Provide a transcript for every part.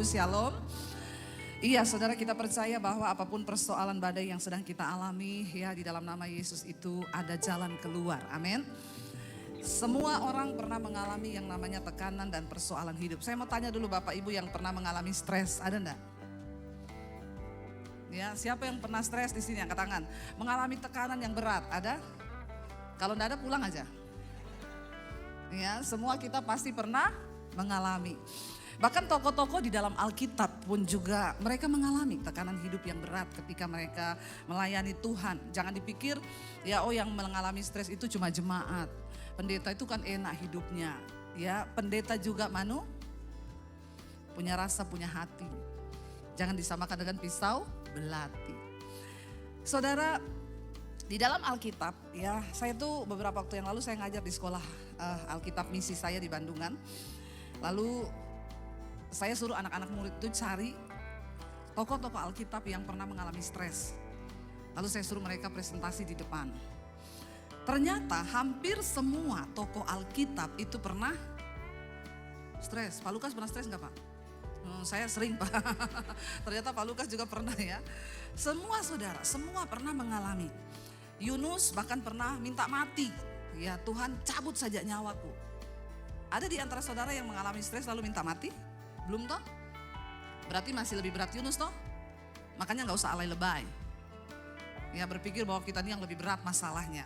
Ibu shalom. Iya saudara, kita percaya bahwa apapun persoalan badai yang sedang kita alami, ya di dalam nama Yesus itu ada jalan keluar. Amin. Semua orang pernah mengalami yang namanya tekanan dan persoalan hidup. Saya mau tanya dulu Bapak Ibu yang pernah mengalami stres, ada enggak? Ya, siapa yang pernah stres di sini angkat tangan? Mengalami tekanan yang berat, ada? Kalau enggak ada pulang aja. Ya, semua kita pasti pernah mengalami. Bahkan tokoh-tokoh di dalam Alkitab pun juga mereka mengalami tekanan hidup yang berat ketika mereka melayani Tuhan. Jangan dipikir ya yang mengalami stres itu cuma jemaat. Pendeta itu kan enak hidupnya. Ya, pendeta juga punya rasa, punya hati. Jangan disamakan dengan pisau belati. Saudara, di dalam Alkitab ya, saya tuh beberapa waktu yang lalu saya ngajar di sekolah Alkitab misi saya di Bandungan. Lalu saya suruh anak-anak murid itu cari tokoh-tokoh Alkitab yang pernah mengalami stres. Lalu saya suruh mereka presentasi di depan. Ternyata hampir semua tokoh Alkitab itu pernah stres. Pak Lukas pernah stres enggak Pak? Saya sering Pak. Ternyata Pak Lukas juga pernah ya. Semua saudara, semua pernah mengalami. Yunus bahkan pernah minta mati. Ya Tuhan, cabut saja nyawaku. Ada di antara saudara yang mengalami stres lalu minta mati? Belum toh? Berarti masih lebih berat Yunus toh? Makanya gak usah alay lebay. Ya berpikir bahwa kita ini yang lebih berat masalahnya.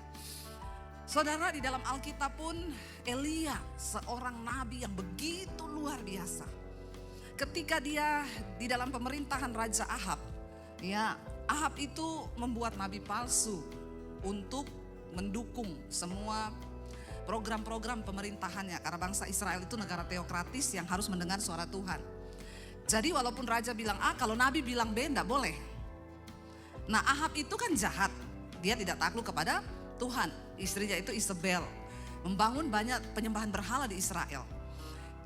Saudara, di dalam Alkitab pun Elia seorang nabi yang begitu luar biasa. Ketika dia di dalam pemerintahan Raja Ahab, ya Ahab itu membuat nabi palsu untuk mendukung semua program-program pemerintahannya. Karena bangsa Israel itu negara teokratis yang harus mendengar suara Tuhan. Jadi walaupun raja bilang A, kalau nabi bilang B enggak boleh. Nah Ahab itu kan jahat. Dia tidak takluk kepada Tuhan. Istrinya itu Isabel. Membangun banyak penyembahan berhala di Israel.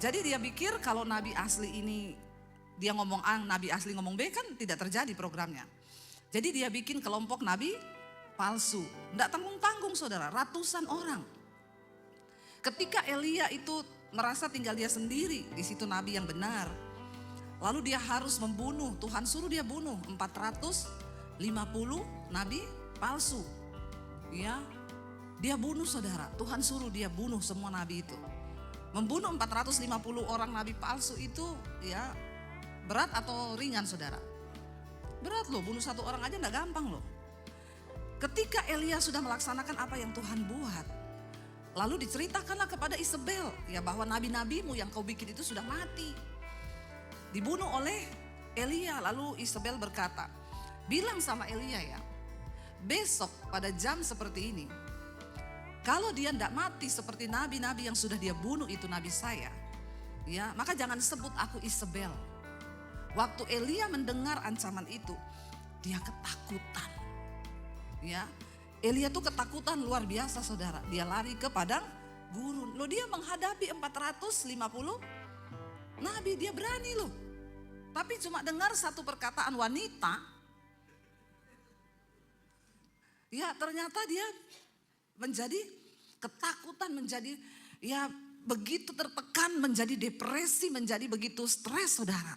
Jadi dia pikir kalau nabi asli ini dia ngomong A, nabi asli ngomong B kan tidak terjadi programnya. Jadi dia bikin kelompok nabi palsu. Enggak tanggung-tanggung saudara, ratusan orang. Ketika Elia itu merasa tinggal dia sendiri, di situ nabi yang benar. Lalu dia harus membunuh, Tuhan suruh dia bunuh 450 nabi palsu. Ya, dia bunuh saudara, Tuhan suruh dia bunuh semua nabi itu. Membunuh 450 orang nabi palsu itu ya berat atau ringan saudara? Berat loh, bunuh satu orang aja enggak gampang loh. Ketika Elia sudah melaksanakan apa yang Tuhan buat, lalu diceritakanlah kepada Isabel ya bahwa nabi-nabimu yang kau bikin itu sudah mati. Dibunuh oleh Elia. Lalu Isabel berkata, bilang sama Elia ya, besok pada jam seperti ini, kalau dia tidak mati seperti nabi-nabi yang sudah dia bunuh itu nabi saya, ya maka jangan sebut aku Isabel. Waktu Elia mendengar ancaman itu, dia ketakutan. Ya, Elia tuh ketakutan luar biasa saudara. Dia lari ke padang gurun. Loh dia menghadapi 450 nabi, dia berani loh. Tapi cuma dengar satu perkataan wanita. Ya ternyata dia menjadi ketakutan, menjadi ya begitu tertekan, menjadi depresi, menjadi begitu stres saudara.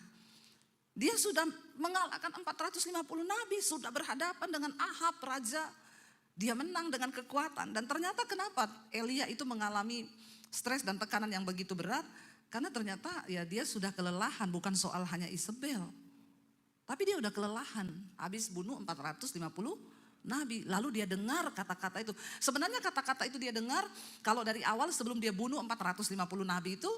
Dia sudah mengalahkan 450 nabi, sudah berhadapan dengan Ahab raja. Dia menang dengan kekuatan. Dan ternyata kenapa Elia itu mengalami stres dan tekanan yang begitu berat? Karena ternyata ya dia sudah kelelahan, bukan soal hanya Isabel. Tapi dia udah kelelahan, habis bunuh 450 nabi. Lalu dia dengar kata-kata itu. Sebenarnya kata-kata itu dia dengar kalau dari awal sebelum dia bunuh 450 nabi itu,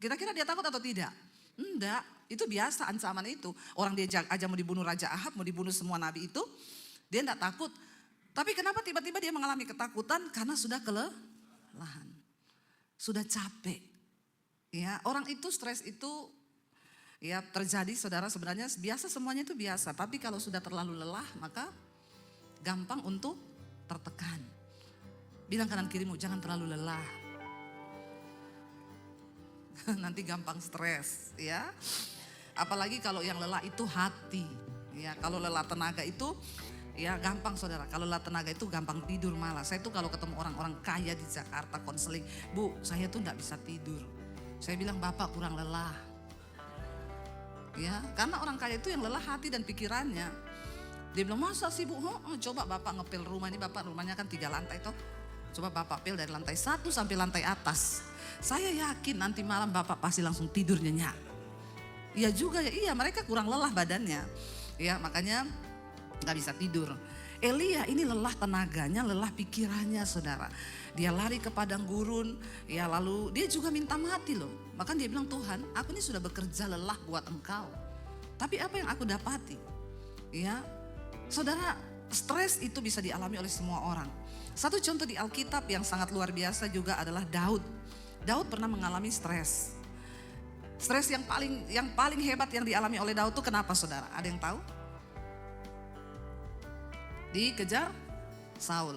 kira-kira dia takut atau tidak? Enggak, itu biasa ancaman itu. Orang dia aja mau dibunuh Raja Ahab, mau dibunuh semua nabi itu, dia enggak takut. Tapi kenapa tiba-tiba dia mengalami ketakutan? Karena sudah kelelahan, sudah capek. Ya, orang itu stres itu ya terjadi saudara, sebenarnya biasa, semuanya itu biasa. Tapi kalau sudah terlalu lelah maka gampang untuk tertekan. Bilang kanan kirimu, jangan terlalu lelah. Nanti gampang stres ya. Apalagi kalau yang lelah itu hati. Ya, kalau lelah tenaga itu ya gampang saudara. Kalau lelah tenaga itu gampang tidur malah. Saya tuh kalau ketemu orang-orang kaya di Jakarta konseling, "Bu, saya tuh enggak bisa tidur." Saya bilang, "Bapak kurang lelah." Ya, karena orang kaya itu yang lelah hati dan pikirannya. Dia bilang, masa sih Bu? Coba Bapak ngepel rumah ini, Bapak rumahnya kan 3 lantai toh. Coba Bapak pel dari lantai 1 sampai lantai atas. Saya yakin nanti malam Bapak pasti langsung tidur nyenyak. Iya juga ya, iya mereka kurang lelah badannya. Ya makanya gak bisa tidur. Elia ini lelah tenaganya, lelah pikirannya saudara. Dia lari ke padang gurun, ya lalu dia juga minta mati loh. Bahkan dia bilang, Tuhan aku ini sudah bekerja lelah buat engkau. Tapi apa yang aku dapati? Ya, saudara, stres itu bisa dialami oleh semua orang. Satu contoh di Alkitab yang sangat luar biasa juga adalah Daud. Daud pernah mengalami stres. Stres yang paling hebat yang dialami oleh Daud itu kenapa saudara? Ada yang tahu? Dikejar Saul.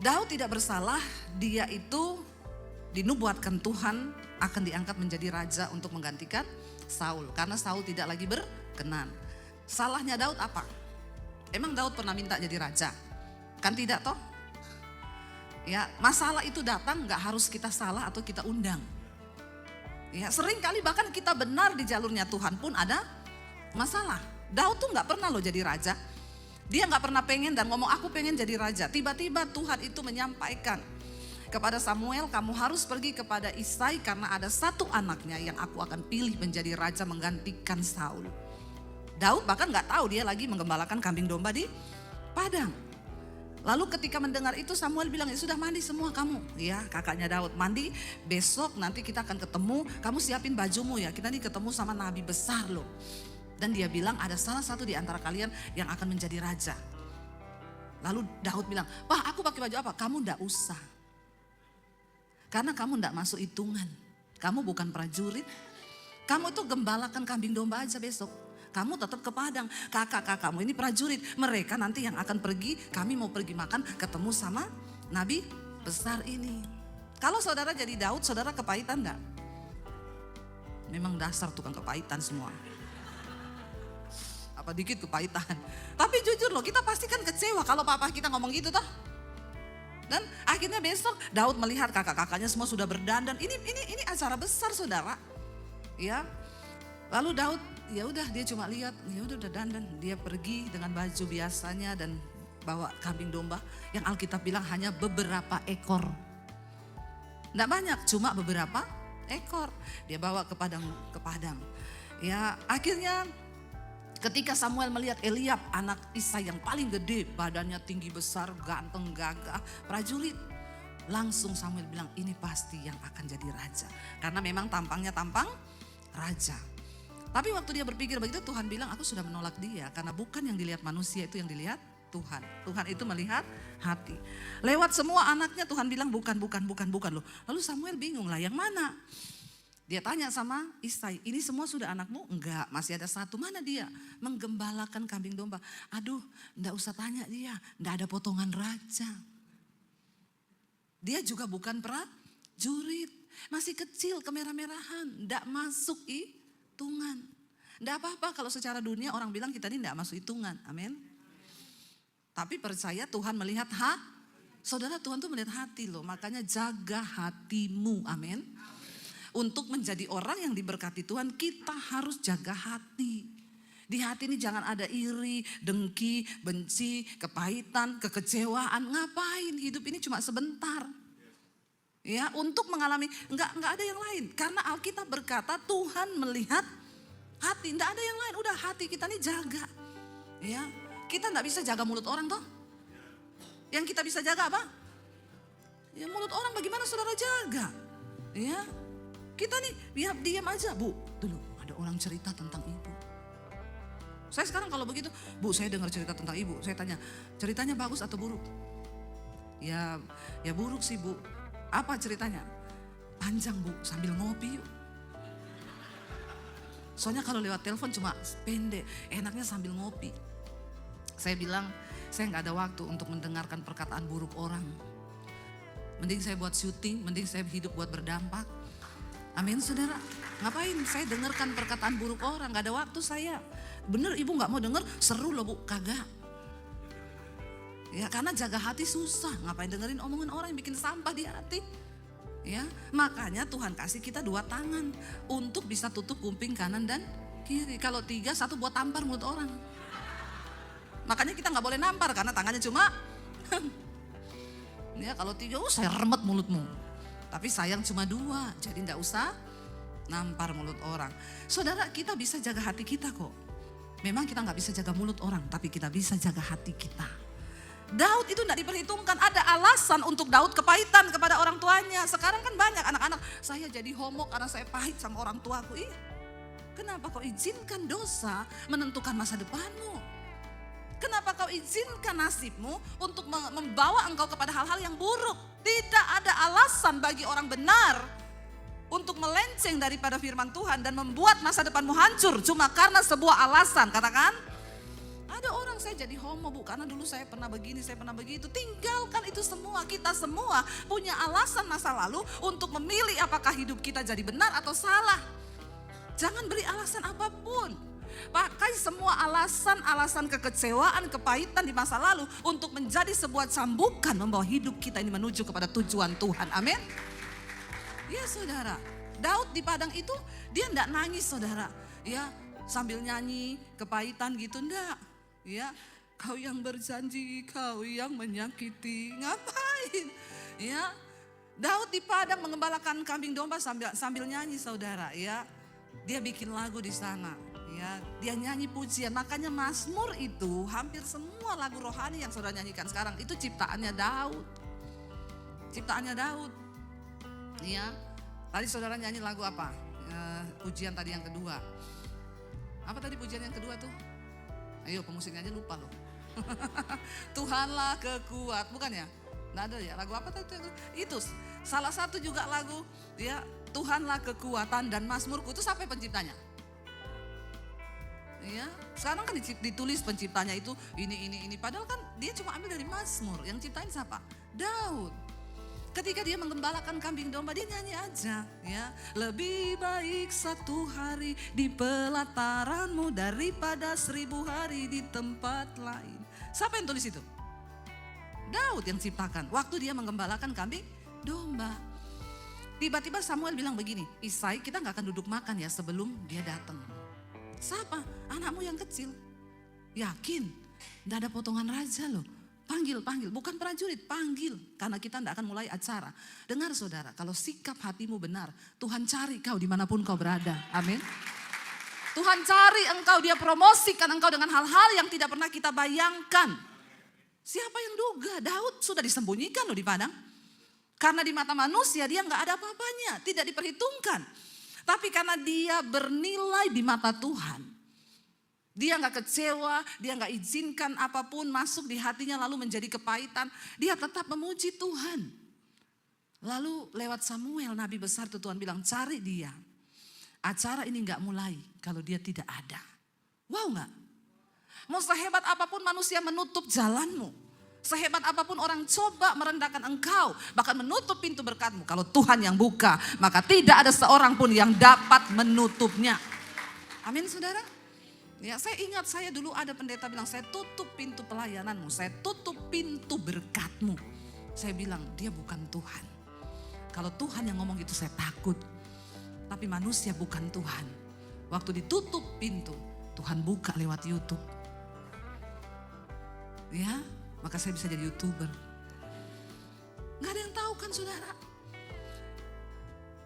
Daud tidak bersalah, dia itu dinubuatkan Tuhan akan diangkat menjadi raja untuk menggantikan Saul. Karena Saul tidak lagi berkenan. Salahnya Daud apa? Emang Daud pernah minta jadi raja? Kan tidak toh? Ya, masalah itu datang gak harus kita salah atau kita undang. Ya, sering kali bahkan kita benar di jalurnya Tuhan pun ada masalah. Daud tuh gak pernah loh jadi raja. Dia gak pernah pengen dan ngomong aku pengen jadi raja. Tiba-tiba Tuhan itu menyampaikan kepada Samuel, kamu harus pergi kepada Isai karena ada satu anaknya yang aku akan pilih menjadi raja menggantikan Saul. Daud bahkan gak tahu dia lagi menggembalakan kambing domba di padang. Lalu ketika mendengar itu Samuel bilang, ya sudah mandi semua kamu. Ya kakaknya Daud, mandi besok nanti kita akan ketemu, kamu siapin bajumu ya, kita nih ketemu sama nabi besar loh. Dan dia bilang ada salah satu di antara kalian yang akan menjadi raja. Lalu Daud bilang, wah aku pakai baju apa? Kamu ndak usah. Karena kamu ndak masuk hitungan. Kamu bukan prajurit. Kamu itu gembalakan kambing domba aja besok. Kamu tetap ke padang. Kakak-kakakmu ini prajurit. Mereka nanti yang akan pergi, kami mau pergi makan ketemu sama nabi besar ini. Kalau saudara jadi Daud, saudara kepahitan enggak? Memang dasar tukang kepahitan semua. Apa dikit kepahitan. Tapi jujur loh, kita pasti kan kecewa kalau papa kita ngomong gitu toh. Dan akhirnya besok Daud melihat kakak-kakaknya semua sudah berdandan. Ini acara besar saudara. Ya. Lalu Daud ya udah dia cuma lihat, ya udah dandan. Dia pergi dengan baju biasanya dan bawa kambing domba yang Alkitab bilang hanya beberapa ekor. Enggak banyak, cuma beberapa ekor. Dia bawa ke padang. Ya, akhirnya ketika Samuel melihat Eliab anak Isai yang paling gede, badannya tinggi besar, ganteng, gagah, prajurit. Langsung Samuel bilang ini pasti yang akan jadi raja. Karena memang tampangnya tampang raja. Tapi waktu dia berpikir begitu Tuhan bilang aku sudah menolak dia. Karena bukan yang dilihat manusia itu yang dilihat Tuhan. Tuhan itu melihat hati. Lewat semua anaknya Tuhan bilang bukan loh. Lalu Samuel bingung lah yang mana? Dia tanya sama Isai, ini semua sudah anakmu? Enggak, masih ada satu. Mana dia? Menggembalakan kambing domba. Aduh, enggak usah tanya dia, enggak ada potongan raja. Dia juga bukan prajurit, masih kecil, kemerah-merahan, enggak masuk hitungan. Enggak apa-apa kalau secara dunia orang bilang kita ini enggak masuk hitungan, amin. Tapi percaya Tuhan melihat saudara Tuhan tuh melihat hati loh, makanya jaga hatimu, amin. Untuk menjadi orang yang diberkati Tuhan kita harus jaga hati. Di hati ini jangan ada iri, dengki, benci, kepahitan, kekecewaan. Ngapain hidup ini cuma sebentar. Ya, untuk mengalami enggak ada yang lain. Karena Alkitab berkata Tuhan melihat hati, enggak ada yang lain. Udah hati kita ini jaga. Ya, kita enggak bisa jaga mulut orang toh. Yang kita bisa jaga apa? Ya mulut orang bagaimana saudara jaga? Ya. Kita nih diam aja, Bu. Dulu ada orang cerita tentang ibu. Saya sekarang kalau begitu, Bu saya dengar cerita tentang ibu. Saya tanya, ceritanya bagus atau buruk? Ya buruk sih Bu. Apa ceritanya? Panjang Bu, sambil ngopi yuk. Soalnya kalau lewat telepon cuma pendek, enaknya sambil ngopi. Saya bilang, saya gak ada waktu untuk mendengarkan perkataan buruk orang. Mending saya buat syuting, mending saya hidup buat berdampak. Amin saudara, ngapain saya dengarkan perkataan buruk orang, gak ada waktu saya. Bener ibu gak mau denger, seru loh Bu, kagak. Ya karena jaga hati susah, ngapain dengerin omongan orang yang bikin sampah di hati. Ya, makanya Tuhan kasih kita 2 tangan untuk bisa tutup kuping kanan dan kiri. Kalau 3, 1 buat tampar mulut orang. Makanya kita nggak boleh nampar karena tangannya cuma ya kalau 3, saya remet mulutmu. Tapi sayang cuma 2, jadi nggak usah nampar mulut orang. Saudara, kita bisa jaga hati kita kok. Memang kita nggak bisa jaga mulut orang, tapi kita bisa jaga hati kita. Daud itu tidak diperhitungkan, ada alasan untuk Daud kepahitan kepada orang tuanya. Sekarang kan banyak anak-anak, saya jadi homo karena saya pahit sama orang tuaku. Iya, kenapa kau izinkan dosa menentukan masa depanmu? Kenapa kau izinkan nasibmu untuk membawa engkau kepada hal-hal yang buruk? Tidak ada alasan bagi orang benar untuk melenceng daripada firman Tuhan dan membuat masa depanmu hancur cuma karena sebuah alasan. Katakan, ada orang saya jadi homo bu karena dulu saya pernah begini, saya pernah begitu. Tinggalkan itu semua. Kita semua punya alasan masa lalu untuk memilih apakah hidup kita jadi benar atau salah. Jangan beri alasan apapun. Pakai semua alasan-alasan kekecewaan, kepahitan di masa lalu untuk menjadi sebuah cambukan membawa hidup kita ini menuju kepada tujuan Tuhan. Amin. Ya saudara, Daud di padang itu dia enggak nangis saudara. Ya, sambil nyanyi kepahitan gitu enggak. Ya, kau yang berjanji, kau yang menyakiti, ngapain? Ya, Daud di padang mengembalakan kambing domba sambil nyanyi saudara. Ya, dia bikin lagu di sana. Ya, dia nyanyi pujian. Makanya Mazmur itu hampir semua lagu rohani yang saudara nyanyikan sekarang itu ciptaannya Daud. Ciptaannya Daud. Ya, tadi saudara nyanyi lagu apa? Pujian tadi yang kedua. Apa tadi pujian yang kedua tuh? Ayo pemusiknya aja lupa loh. Tuhanlah kekuat, bukan ya? Nggak ada ya, lagu apa tadi? Itu salah satu juga lagu ya, Tuhanlah kekuatan dan Mazmurku. Itu siapa penciptanya? Ya, sekarang kan ditulis penciptanya itu ini. Padahal kan dia cuma ambil dari Mazmur. Yang ciptain siapa? Daud. Ketika dia menggembalakan kambing domba, dia nyanyi aja ya. Lebih baik 1 hari di pelataranmu daripada 1000 hari di tempat lain. Siapa yang tulis itu? Daud yang ciptakan. Waktu dia menggembalakan kambing domba. Tiba-tiba Samuel bilang begini, Isai kita gak akan duduk makan ya sebelum dia datang. Siapa? Anakmu yang kecil. Yakin? Gak ada potongan raja loh. Panggil, bukan prajurit, panggil. Karena kita tidak akan mulai acara. Dengar saudara, kalau sikap hatimu benar, Tuhan cari kau dimanapun kau berada. Amin. Tuhan cari engkau, dia promosikan engkau dengan hal-hal yang tidak pernah kita bayangkan. Siapa yang duga? Daud sudah disembunyikan loh di padang. Karena di mata manusia dia nggak ada apa-apanya, tidak diperhitungkan. Tapi karena dia bernilai di mata Tuhan. Dia gak kecewa, dia gak izinkan apapun masuk di hatinya lalu menjadi kepahitan. Dia tetap memuji Tuhan. Lalu lewat Samuel, nabi besar itu Tuhan bilang cari dia. Acara ini gak mulai kalau dia tidak ada. Wow gak? Mau sehebat apapun manusia menutup jalanmu. Sehebat apapun orang coba merendahkan engkau. Bahkan menutup pintu berkatmu. Kalau Tuhan yang buka, maka tidak ada seorang pun yang dapat menutupnya. Amin saudara. Ya, saya ingat saya dulu ada pendeta bilang, saya tutup pintu pelayananmu, saya tutup pintu berkatmu. Saya bilang, dia bukan Tuhan. Kalau Tuhan yang ngomong gitu saya takut. Tapi manusia bukan Tuhan. Waktu ditutup pintu, Tuhan buka lewat YouTube. Ya, maka saya bisa jadi YouTuber. Gak ada yang tahu kan saudara.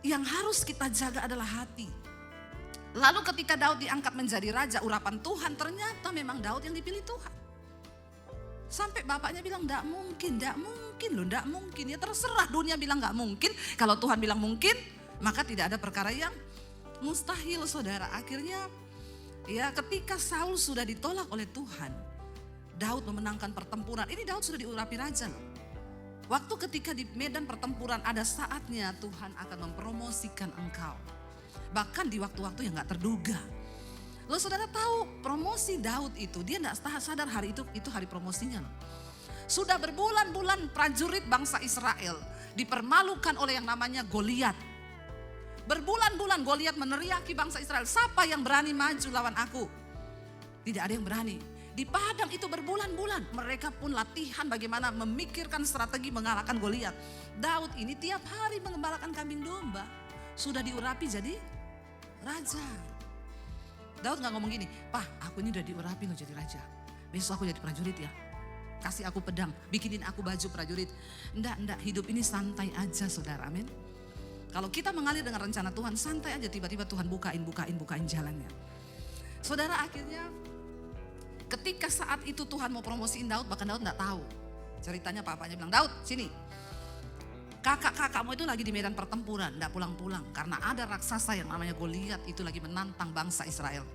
Yang harus kita jaga adalah hati. Lalu ketika Daud diangkat menjadi raja, urapan Tuhan, ternyata memang Daud yang dipilih Tuhan. Sampai bapaknya bilang, enggak mungkin loh, enggak mungkin. Ya terserah dunia bilang enggak mungkin. Kalau Tuhan bilang mungkin, maka tidak ada perkara yang mustahil saudara. Akhirnya ya ketika Saul sudah ditolak oleh Tuhan, Daud memenangkan pertempuran. Ini Daud sudah diurapi raja loh. Waktu ketika di medan pertempuran ada saatnya Tuhan akan mempromosikan engkau. Bahkan di waktu-waktu yang gak terduga. Lo saudara tahu promosi Daud itu, dia gak sadar hari itu hari promosinya. Sudah berbulan-bulan prajurit bangsa Israel dipermalukan oleh yang namanya Goliat. Berbulan-bulan Goliat meneriaki bangsa Israel, siapa yang berani maju lawan aku? Tidak ada yang berani. Di padang itu berbulan-bulan. Mereka pun latihan bagaimana memikirkan strategi mengalahkan Goliat. Daud ini tiap hari mengembalakan kambing domba. Sudah diurapi jadi raja. Daud gak ngomong gini, "Pak, aku ini udah diurapi loh jadi raja. Besok aku jadi prajurit ya. Kasih aku pedang, bikinin aku baju prajurit." Enggak, hidup ini santai aja saudara, amin. Kalau kita mengalir dengan rencana Tuhan, santai aja, tiba-tiba Tuhan bukain jalannya. Saudara, akhirnya ketika saat itu Tuhan mau promosiin Daud, bahkan Daud gak tahu. Ceritanya papanya bilang, "Daud sini, kakak-kakakmu itu lagi di medan pertempuran, gak pulang-pulang. Karena ada raksasa yang namanya Goliat itu lagi menantang bangsa Israel.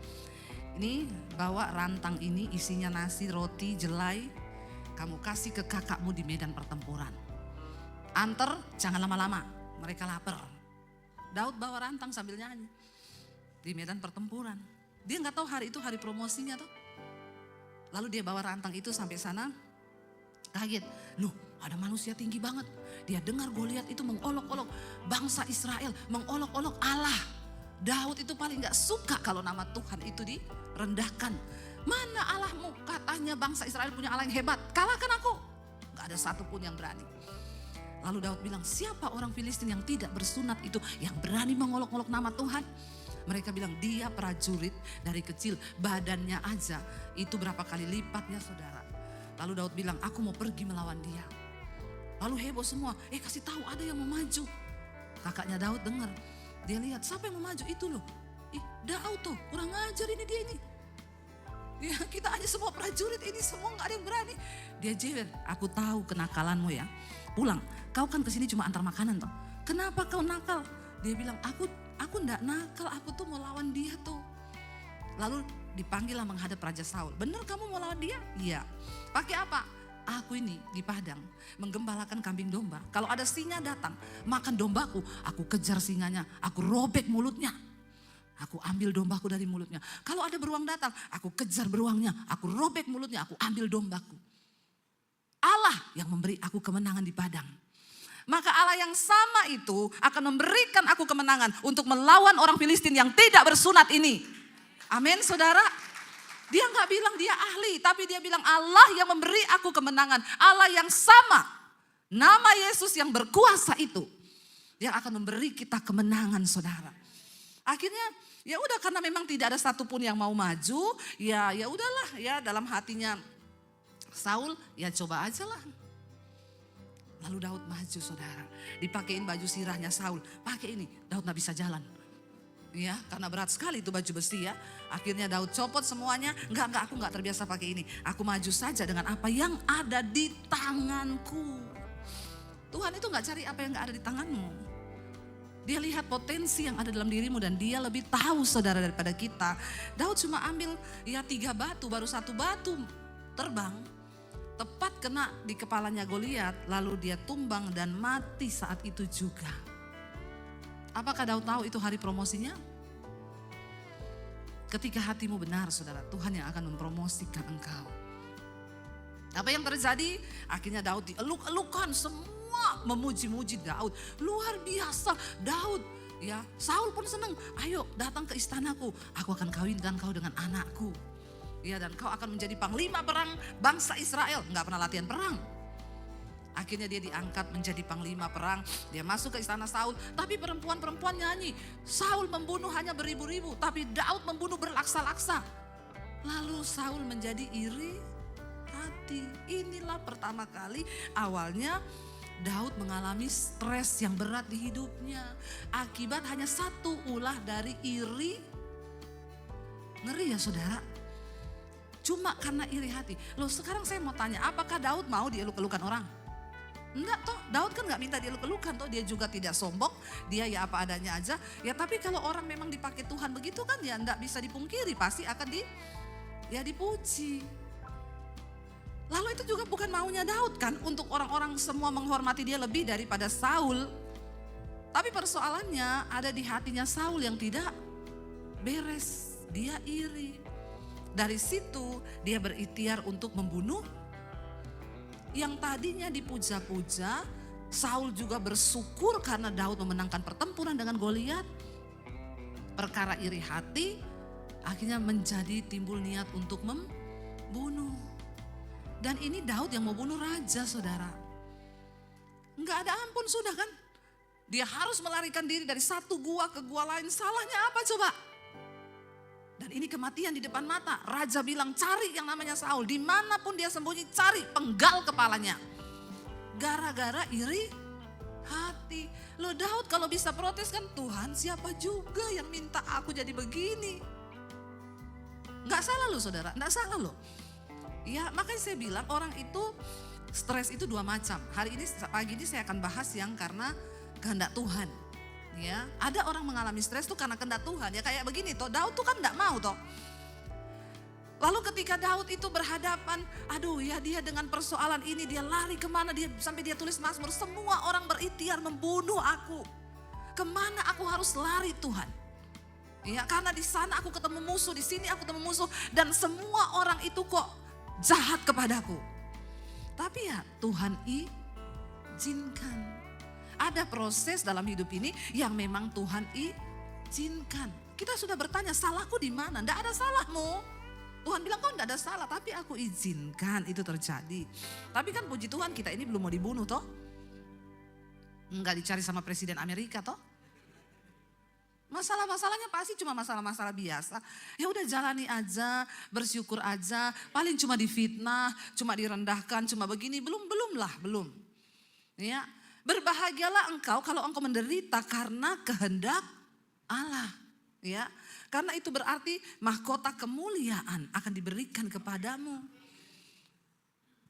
Ini bawa rantang ini isinya nasi, roti, jelai. Kamu kasih ke kakakmu di medan pertempuran. Anter, jangan lama-lama, mereka lapar." Daud bawa rantang sambil nyanyi di medan pertempuran. Dia gak tahu hari itu hari promosinya tuh. Lalu dia bawa rantang itu sampai sana, kaget. Loh, ada manusia tinggi banget. Dia dengar Goliat itu mengolok-olok bangsa Israel, mengolok-olok Allah. Daud itu paling gak suka kalau nama Tuhan itu direndahkan. "Mana Allahmu?" Katanya bangsa Israel punya Allah yang hebat. "Kalahkan aku." Gak ada satupun yang berani. Lalu Daud bilang, "Siapa orang Filistin yang tidak bersunat itu, yang berani mengolok-olok nama Tuhan?" Mereka bilang, "Dia prajurit dari kecil, badannya aja itu berapa kali lipatnya saudara." Lalu Daud bilang, "Aku mau pergi melawan dia." Lalu heboh semua, kasih tahu ada yang mau maju. Kakaknya Daud dengar, dia lihat, "Siapa yang mau maju?" "Itu loh, Daud tuh, kurang ajar ini dia ini. Ya, kita aja semua prajurit ini semua gak ada yang berani." Dia jewer, "Aku tahu kenakalanmu ya. Pulang, kau kan kesini cuma antar makanan toh. Kenapa kau nakal?" Dia bilang, aku enggak nakal, aku tuh mau lawan dia tuh." Lalu dipanggillah menghadap Raja Saul. "Bener kamu mau lawan dia?" "Iya." "Pakai apa?" "Aku ini di padang menggembalakan kambing domba. Kalau ada singa datang makan dombaku, aku kejar singanya, aku robek mulutnya. Aku ambil dombaku dari mulutnya. Kalau ada beruang datang, aku kejar beruangnya, aku robek mulutnya, aku ambil dombaku. Allah yang memberi aku kemenangan di padang. Maka Allah yang sama itu akan memberikan aku kemenangan untuk melawan orang Filistin yang tidak bersunat ini." Amin saudara. Dia gak bilang dia ahli, tapi dia bilang Allah yang memberi aku kemenangan. Allah yang sama, nama Yesus yang berkuasa itu, yang akan memberi kita kemenangan saudara. Akhirnya ya udah, karena memang tidak ada satupun yang mau maju, ya udahlah ya, dalam hatinya Saul, ya coba aja lah. Lalu Daud maju saudara, dipakein baju sirahnya Saul, "Pakai ini." Daud gak bisa jalan. Ya, karena berat sekali itu baju besi ya. Akhirnya Daud copot semuanya. Enggak, aku gak terbiasa pakai ini. Aku maju saja dengan apa yang ada di tanganku. Tuhan itu gak cari apa yang gak ada di tanganmu. Dia lihat potensi yang ada dalam dirimu dan dia lebih tahu saudara daripada kita. Daud cuma ambil ya 3 batu, baru 1 batu terbang. Tepat kena di kepalanya Goliat, lalu dia tumbang dan mati saat itu juga. Apakah Daud tahu itu hari promosinya? Ketika hatimu benar saudara, Tuhan yang akan mempromosikan engkau. Apa yang terjadi? Akhirnya Daud dieluk-elukan, semua memuji-muji Daud. Luar biasa Daud. Ya, Saul pun senang. "Ayo datang ke istanaku, aku akan kawinkan kau dengan anakku. Ya, dan kau akan menjadi panglima perang bangsa Israel." Nggak pernah latihan perang. Akhirnya dia diangkat menjadi panglima perang. Dia masuk ke istana Saul. Tapi perempuan-perempuan nyanyi, "Saul membunuh hanya beribu-ribu, tapi Daud membunuh berlaksa-laksa." Lalu Saul menjadi iri hati. Inilah pertama kali awalnya Daud mengalami stres yang berat di hidupnya. Akibat hanya satu ulah dari iri. Ngeri ya saudara. Cuma karena iri hati. Loh, sekarang saya mau tanya, apakah Daud mau dieluk-elukan orang? Enggak toh, Daud kan gak minta dieluk-elukan toh, dia juga tidak sombong, dia ya apa adanya aja. Ya tapi kalau orang memang dipakai Tuhan begitu kan ya enggak bisa dipungkiri, pasti akan dipuji. Lalu itu juga bukan maunya Daud kan, untuk orang-orang semua menghormati dia lebih daripada Saul. Tapi persoalannya ada di hatinya Saul yang tidak beres, dia iri. Dari situ dia berikhtiar untuk membunuh. Yang tadinya dipuja-puja, Saul juga bersyukur karena Daud memenangkan pertempuran dengan Goliat. Perkara iri hati akhirnya menjadi timbul niat untuk bunuh. Dan ini Daud yang mau bunuh raja, saudara. Enggak ada ampun sudah kan. Dia harus melarikan diri dari satu gua ke gua lain. Salahnya apa coba? Dan ini kematian di depan mata. Raja bilang cari yang namanya Saul. Dimanapun dia sembunyi cari, penggal kepalanya. Gara-gara iri hati. Loh Daud kalau bisa protes kan, Tuhan siapa juga yang minta aku jadi begini. Nggak salah loh saudara, nggak salah loh. Ya makanya saya bilang orang itu stres itu dua macam. Hari ini pagi ini saya akan bahas yang karena kehendak Tuhan. Ya, ada orang mengalami stres tuh karena kehendak Tuhan. Ya kayak begini toh, Daud tuh kan nggak mau toh. Lalu ketika Daud itu berhadapan, aduh ya dia dengan persoalan ini dia lari kemana, dia sampai dia tulis Mazmur, semua orang berikhtiar membunuh aku. Kemana aku harus lari Tuhan? Ya karena di sana aku ketemu musuh, di sini aku ketemu musuh, dan semua orang itu kok jahat kepadaku. Tapi ya Tuhan izinkan. Ada proses dalam hidup ini yang memang Tuhan izinkan. Kita sudah bertanya salahku di mana? Tidak ada salahmu. Tuhan bilang kok tidak ada salah, tapi aku izinkan itu terjadi. Tapi kan puji Tuhan kita ini belum mau dibunuh toh. Enggak dicari sama Presiden Amerika toh. Masalah-masalahnya pasti cuma masalah-masalah biasa. Ya udah jalani aja, bersyukur aja. Paling cuma difitnah, cuma direndahkan, cuma begini. Belum. Ya, berbahagialah engkau kalau engkau menderita karena kehendak Allah. Ya, karena itu berarti mahkota kemuliaan akan diberikan kepadamu.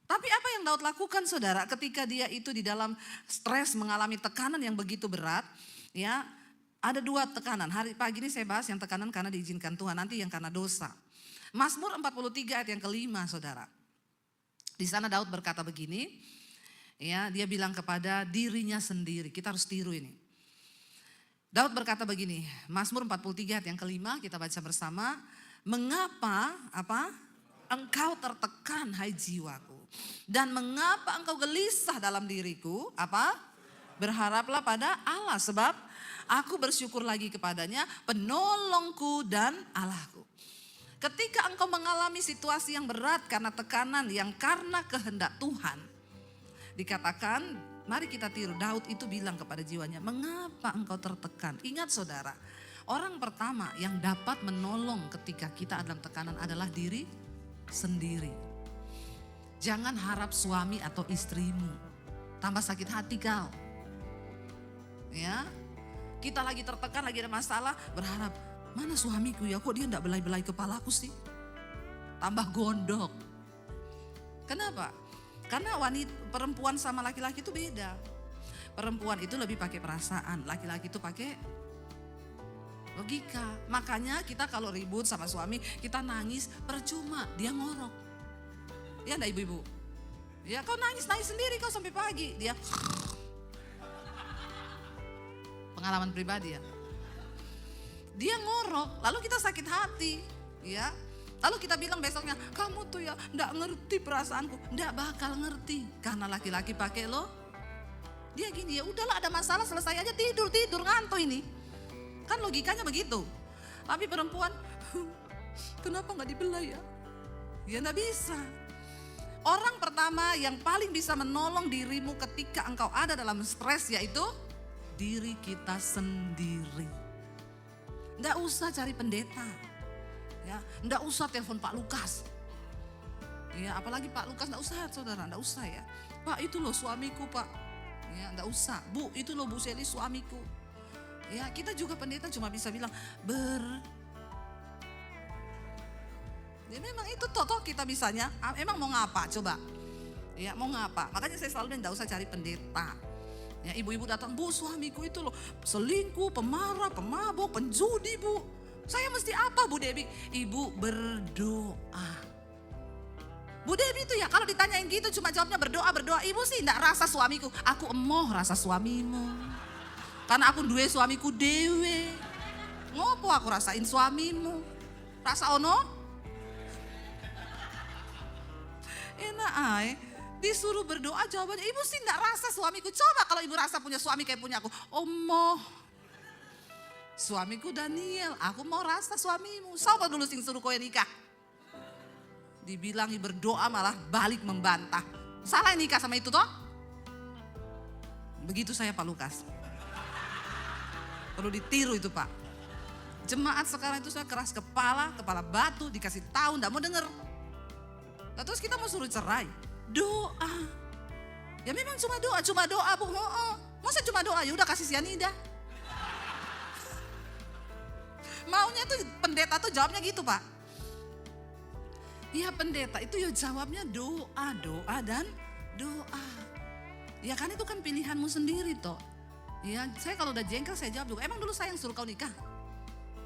Tapi apa yang Daud lakukan saudara ketika dia itu di dalam stres mengalami tekanan yang begitu berat, ya ada dua tekanan. Hari pagi ini saya bahas yang tekanan karena diizinkan Tuhan, nanti yang karena dosa. Mazmur 43 ayat yang kelima saudara. Di sana Daud berkata begini, ya dia bilang kepada dirinya sendiri, kita harus tiru ini. Daud berkata begini, Mazmur 43 ayat yang kelima kita baca bersama. Mengapa engkau tertekan hai jiwaku, dan mengapa engkau gelisah dalam diriku? Berharaplah pada Allah, sebab aku bersyukur lagi kepadanya, penolongku dan Allahku. Ketika engkau mengalami situasi yang berat karena tekanan yang karena kehendak Tuhan, dikatakan mari kita tiru, Daud itu bilang kepada jiwanya, mengapa engkau tertekan? Ingat saudara, orang pertama yang dapat menolong ketika kita dalam tekanan adalah diri sendiri. Jangan harap suami atau istrimu, tambah sakit hati kau. Ya, kita lagi tertekan, lagi ada masalah, berharap, mana suamiku ya, kok dia enggak belai-belai kepalaku sih? Tambah gondok. Kenapa? Karena perempuan sama laki-laki itu beda. Perempuan itu lebih pakai perasaan, laki-laki itu pakai logika. Makanya kita kalau ribut sama suami, kita nangis percuma, dia ngorok. Ya enggak ibu-ibu? Ya kau nangis sendiri kau sampai pagi, dia pengalaman pribadi ya. Dia ngorok, lalu kita sakit hati, ya. Lalu kita bilang besoknya, kamu tuh ya enggak ngerti perasaanku. Enggak bakal ngerti, karena laki-laki pakai lo. Dia gini, ya udahlah ada masalah selesai aja, tidur ngantuk ini. Kan logikanya begitu. Tapi perempuan, kenapa enggak dibelai ya? Ya enggak bisa. Orang pertama yang paling bisa menolong dirimu ketika engkau ada dalam stres yaitu diri kita sendiri. Enggak usah cari pendeta. Ya, enggak usah telepon Pak Lukas. Ya, apalagi Pak Lukas enggak usah saudara, enggak usah ya. Pak itu loh suamiku Pak. Ya, enggak usah. Bu, itu loh Bu Seli suamiku. Ya, kita juga pendeta cuma bisa bilang ya memang itu toh kita bisanya. Emang mau ngapa coba? Ya, mau ngapa? Makanya saya selalu bilang enggak usah cari pendeta. Ya, ibu-ibu datang, Bu suamiku itu loh selingkuh, pemarah, pemabuk, penjudi Bu. Saya mesti apa Bu Debi? Ibu berdoa. Bu Debi itu ya kalau ditanyain gitu cuma jawabnya berdoa. Ibu sih enggak rasa suamiku. Aku emoh rasa suamimu. Karena aku duwe suamiku dewe. Ngopo aku rasain suamimu? Rasa ono? Enak ay. Disuruh berdoa jawabannya ibu sih enggak rasa suamiku. Coba kalau ibu rasa punya suami kayak punya aku. Emoh. Suamiku Daniel, aku mau rasa suamimu. Siapa dulu sing suruh kowe nikah? dibilangi berdoa malah balik membantah. Salah yang nikah sama itu toh? Begitu saya Pak Lukas. Perlu ditiru itu Pak. Jemaat sekarang itu saya keras kepala batu, dikasih tahu enggak mau denger. Nah, terus kita mau suruh cerai. Doa. Ya memang cuma doa Bu. Masa cuma doa, ya udah kasih sianida. Maunya tuh pendeta tuh jawabnya gitu Pak. Iya pendeta itu ya jawabnya doa dan doa. Ya kan itu kan pilihanmu sendiri toh. Ya saya kalau udah jengkel saya jawab juga. Emang dulu saya yang suruh kau nikah?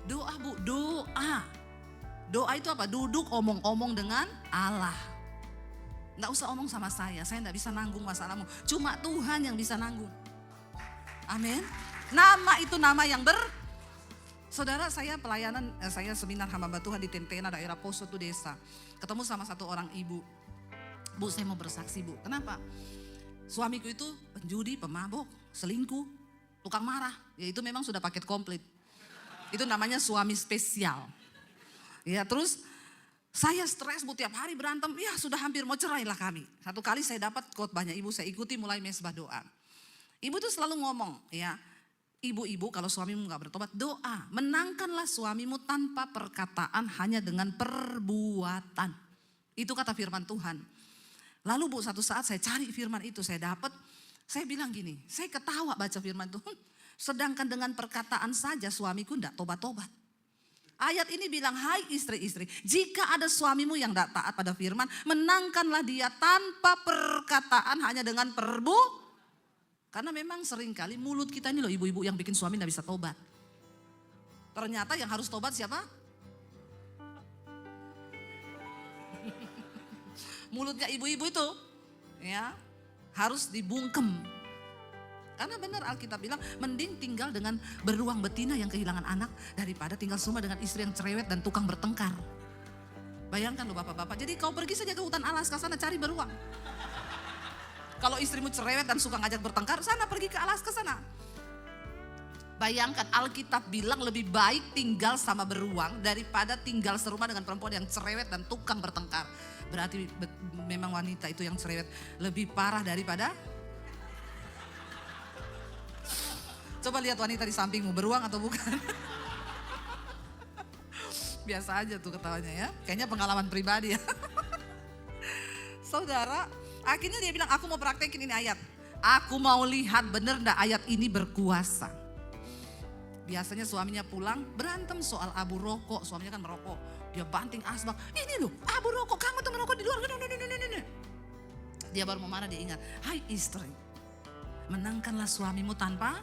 Doa Bu, doa. Doa itu apa? Duduk omong-omong dengan Allah. Nggak usah omong sama saya nggak bisa nanggung masalahmu. Cuma Tuhan yang bisa nanggung. Amin. Nama itu nama yang Saudara saya pelayanan, saya seminar hamba Tuhan di Tentena daerah Poso itu desa. Ketemu sama satu orang ibu. Bu saya mau bersaksi Bu, kenapa? Suamiku itu penjudi, pemabok, selingkuh, tukang marah. Ya itu memang sudah paket komplit. Itu namanya suami spesial. Ya terus saya stres Bu tiap hari berantem, ya sudah hampir mau cerai lah kami. Satu kali saya dapat khotbahnya ibu, saya ikuti mulai mesbah doa. Ibu tuh selalu ngomong ya, ibu-ibu kalau suamimu gak bertobat doa. Menangkanlah suamimu tanpa perkataan hanya dengan perbuatan. Itu kata firman Tuhan. Lalu Bu satu saat saya cari firman itu saya dapat. Saya bilang gini, saya ketawa baca firman Tuhan. Sedangkan dengan perkataan saja suamiku gak tobat-tobat. Ayat ini bilang, hai istri-istri, jika ada suamimu yang tidak taat pada firman, menangkanlah dia tanpa perkataan hanya dengan Karena memang seringkali mulut kita ini loh ibu-ibu yang bikin suami tidak bisa tobat. Ternyata yang harus tobat siapa? Mulutnya ibu-ibu itu ya harus dibungkem. Karena benar Alkitab bilang mending tinggal dengan beruang betina yang kehilangan anak daripada tinggal semua dengan istri yang cerewet dan tukang bertengkar. Bayangkan loh bapak-bapak, jadi kau pergi saja ke hutan Alaska sana cari beruang. Kalau istrimu cerewet dan suka ngajak bertengkar, sana pergi ke Alaska sana. Bayangkan Alkitab bilang lebih baik tinggal sama beruang daripada tinggal serumah dengan perempuan yang cerewet dan tukang bertengkar. Berarti memang wanita itu yang cerewet lebih parah daripada. Coba lihat wanita di sampingmu, beruang atau bukan? Biasa aja tuh ketawanya ya, kayaknya pengalaman pribadi ya. Saudara, akhirnya dia bilang, aku mau praktekin ini ayat. Aku mau lihat bener enggak ayat ini berkuasa. Biasanya suaminya pulang berantem soal abu rokok. Suaminya kan merokok. Dia banting asbak. Ini loh abu rokok, kamu tuh merokok di luar. Dia baru mau marah, dia ingat. Hai istri, menangkanlah suamimu tanpa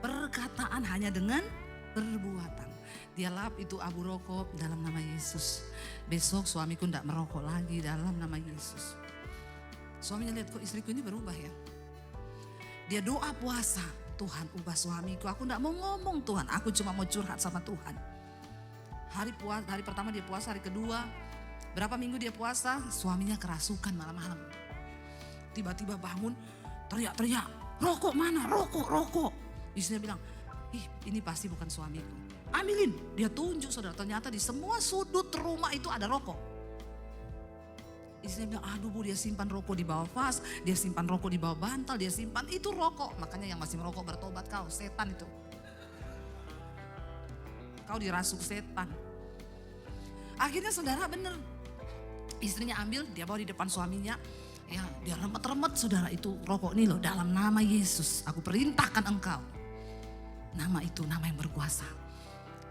perkataan hanya dengan perbuatan. Dia lap itu abu rokok dalam nama Yesus. Besok suamiku enggak merokok lagi dalam nama Yesus. Suaminya lihat kok istriku ini berubah ya. Dia doa puasa, Tuhan ubah suamiku. Aku enggak mau ngomong Tuhan, aku cuma mau curhat sama Tuhan. Hari pertama dia puasa, hari kedua berapa minggu dia puasa, suaminya kerasukan malam-malam. Tiba-tiba bangun, teriak-teriak, rokok mana, rokok. Istrinya bilang, ih ini pasti bukan suamiku. Ambilin, dia tunjuk saudara, ternyata di semua sudut rumah itu ada rokok. Istrinya bilang, aduh Bu, dia simpan rokok di bawah vas, dia simpan rokok di bawah bantal, dia simpan itu rokok. Makanya yang masih merokok bertobat kau, setan itu. Kau dirasuk setan. Akhirnya saudara bener, istrinya ambil, dia bawa di depan suaminya. Ya, dia remet-remet saudara, itu rokok ini loh, dalam nama Yesus aku perintahkan engkau. Nama itu nama yang berkuasa.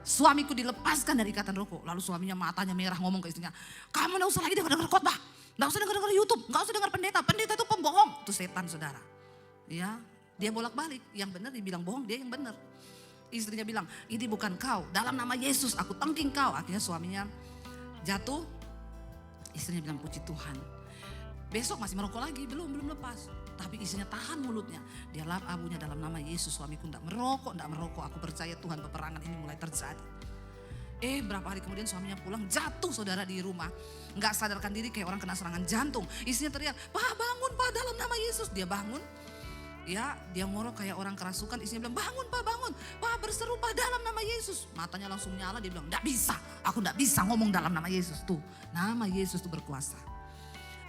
Suamiku dilepaskan dari ikatan rokok. Lalu suaminya matanya merah ngomong ke istrinya, kamu gak usah lagi dengar khotbah, gak usah dengar YouTube, gak usah dengar pendeta itu pembohong. Itu setan saudara. Ya, dia bolak-balik, yang benar dibilang bohong, dia yang benar. Istrinya bilang, ini bukan kau, dalam nama Yesus aku tangking kau. Akhirnya suaminya jatuh. Istrinya bilang, puji Tuhan. Besok masih merokok lagi, belum lepas. Tapi istrinya tahan mulutnya. Dia lap abunya dalam nama Yesus. Suamiku enggak merokok. Aku percaya Tuhan peperangan ini mulai terjadi. Berapa hari kemudian suaminya pulang, jatuh saudara di rumah. Enggak sadarkan diri kayak orang kena serangan jantung. Istrinya teriak, Pak bangun Pak dalam nama Yesus. Dia bangun. Ya, dia ngorok kayak orang kerasukan, istrinya bilang, bangun Pak, bangun. Pak, berseru Pak dalam nama Yesus. Matanya langsung nyala, dia bilang, enggak bisa, aku enggak bisa ngomong dalam nama Yesus. Tuh, nama Yesus itu berkuasa.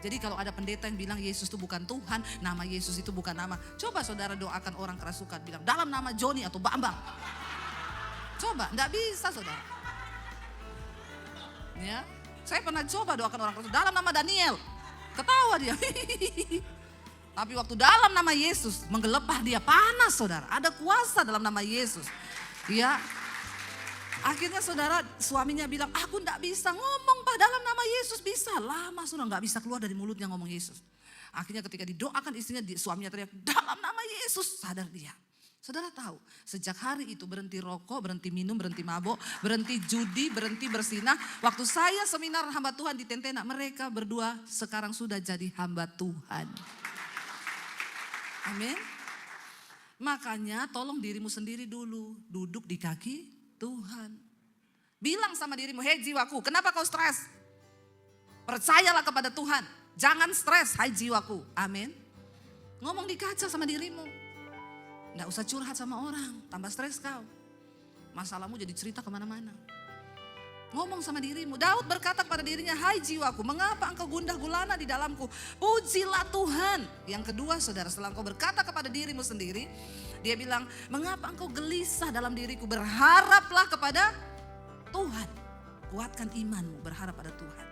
Jadi kalau ada pendeta yang bilang Yesus itu bukan Tuhan, nama Yesus itu bukan nama. Coba saudara doakan orang kerasukan, bilang dalam nama Joni atau Bambang. Coba, enggak bisa saudara. Ya, saya pernah coba doakan orang kerasukan, dalam nama Daniel. Ketawa dia. Tapi waktu dalam nama Yesus, menggelepah dia, panas saudara. Ada kuasa dalam nama Yesus. Ya. Akhirnya saudara, suaminya bilang, aku enggak bisa ngomong Pak dalam nama Yesus. Bisa, lama sudah enggak bisa keluar dari mulutnya ngomong Yesus. Akhirnya ketika didoakan istrinya, suaminya teriak, dalam nama Yesus. Sadar dia. Saudara tahu, sejak hari itu berhenti rokok, berhenti minum, berhenti mabok, berhenti judi, berhenti bersinah. Waktu saya seminar hamba Tuhan di Tentena, mereka berdua sekarang sudah jadi hamba Tuhan. Amin. Makanya tolong dirimu sendiri dulu, duduk di kaki Tuhan. Bilang sama dirimu, hei jiwaku, kenapa kau stres? Percayalah kepada Tuhan, jangan stres, hai jiwaku. Amin. Ngomong di kaca sama dirimu. Nggak usah curhat sama orang, tambah stres kau. Masalahmu jadi cerita kemana-mana. Ngomong sama dirimu. Daud berkata kepada dirinya, hai jiwaku, mengapa engkau gundah gulana di dalamku? Pujilah Tuhan. Yang kedua saudara, setelah engkau berkata kepada dirimu sendiri, dia bilang, mengapa engkau gelisah dalam diriku? Berharaplah kepada Tuhan. Kuatkan imanmu, berharap pada Tuhan.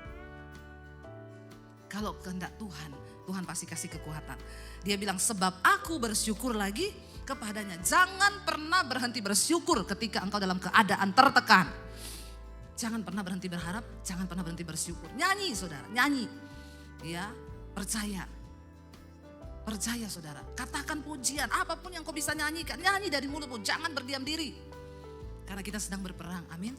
Kalau kehendak Tuhan, Tuhan pasti kasih kekuatan. Dia bilang, sebab aku bersyukur lagi kepadanya. Jangan pernah berhenti bersyukur ketika engkau dalam keadaan tertekan. Jangan pernah berhenti berharap, jangan pernah berhenti bersyukur. Nyanyi saudara, nyanyi. Ya, percaya. Percaya saudara, katakan pujian. Apapun yang kau bisa nyanyikan, nyanyi dari mulutmu. Jangan berdiam diri. Karena kita sedang berperang, amin.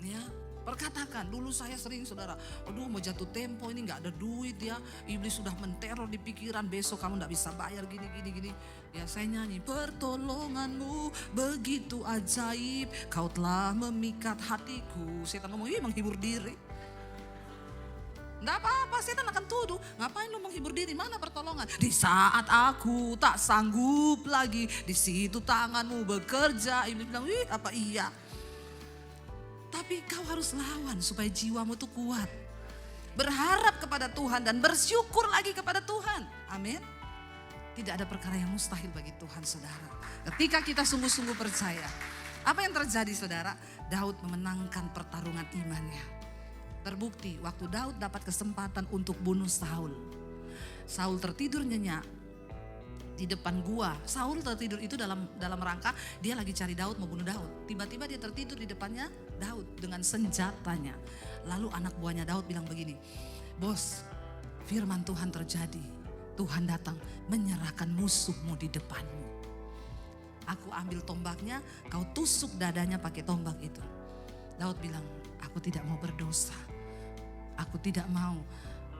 Ya, perkatakan, dulu saya sering saudara, aduh mau jatuh tempo ini gak ada duit ya. Iblis sudah menteror di pikiran, besok kamu gak bisa bayar gini. Ya saya nyanyi, pertolonganmu begitu ajaib, kau telah memikat hatiku. Setan ngomong, menghibur diri. Nggak apa-apa, setan akan tuduh, ngapain lu menghibur diri, mana pertolongan? Di saat aku tak sanggup lagi, di situ tanganmu bekerja. Iblis bilang, apa iya? Tapi kau harus lawan supaya jiwamu tuh kuat. Berharap kepada Tuhan dan bersyukur lagi kepada Tuhan. Amin. Tidak ada perkara yang mustahil bagi Tuhan saudara. Ketika kita sungguh-sungguh percaya. Apa yang terjadi saudara? Daud memenangkan pertarungan imannya. Terbukti waktu Daud dapat kesempatan untuk bunuh Saul. Saul tertidur nyenyak di depan gua. Saul tertidur itu dalam rangka dia lagi cari Daud, mau bunuh Daud. Tiba-tiba dia tertidur di depannya Daud dengan senjatanya. Lalu anak buahnya Daud bilang begini, bos, firman Tuhan terjadi. Tuhan datang menyerahkan musuhmu di depanmu. Aku ambil tombaknya, kau tusuk dadanya pakai tombak itu. Daud bilang, aku tidak mau berdosa. Aku tidak mau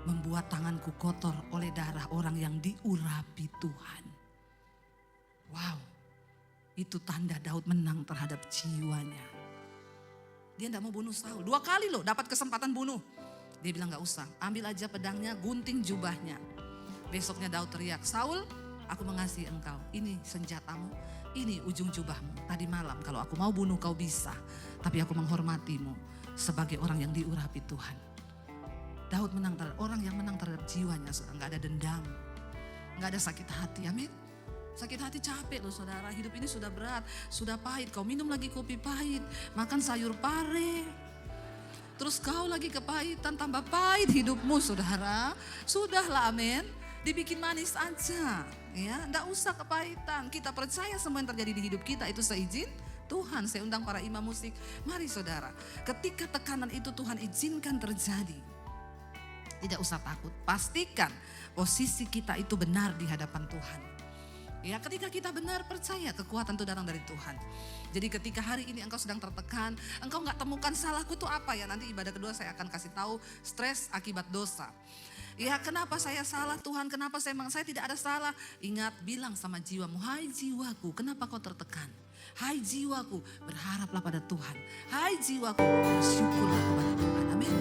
membuat tanganku kotor oleh darah orang yang diurapi Tuhan. Wow, itu tanda Daud menang terhadap jiwanya. Dia tidak mau bunuh Saul. 2 kali loh dapat kesempatan bunuh. Dia bilang gak usah, ambil aja pedangnya, gunting jubahnya. Besoknya Daud teriak, Saul, aku mengasihi engkau. Ini senjatamu, ini ujung jubahmu. Tadi malam kalau aku mau bunuh kau bisa. Tapi aku menghormatimu sebagai orang yang diurapi Tuhan. Daud menang terhadap orang yang menang terhadap jiwanya. Gak ada dendam, gak ada sakit hati, amin. Sakit hati capek loh saudara, hidup ini sudah berat, sudah pahit. Kau minum lagi kopi pahit, makan sayur pare. Terus kau lagi kepahitan, tambah pahit hidupmu saudara. Sudahlah amin. Dibikin manis aja, ya, enggak usah kepahitan. Kita percaya semua yang terjadi di hidup kita itu seizin Tuhan. Saya undang para imam musik, mari saudara. Ketika tekanan itu Tuhan izinkan terjadi, tidak usah takut. Pastikan posisi kita itu benar di hadapan Tuhan. Ya, ketika kita benar percaya kekuatan itu datang dari Tuhan. Jadi ketika hari ini engkau sedang tertekan, engkau nggak temukan salahku itu apa ya? Nanti ibadah kedua saya akan kasih tahu stres akibat dosa. Ya kenapa saya salah Tuhan, kenapa saya tidak ada salah. Ingat, bilang sama jiwamu, hai jiwaku, kenapa kau tertekan? Hai jiwaku, berharaplah pada Tuhan. Hai jiwaku, bersyukurlah kepada Tuhan. Amin.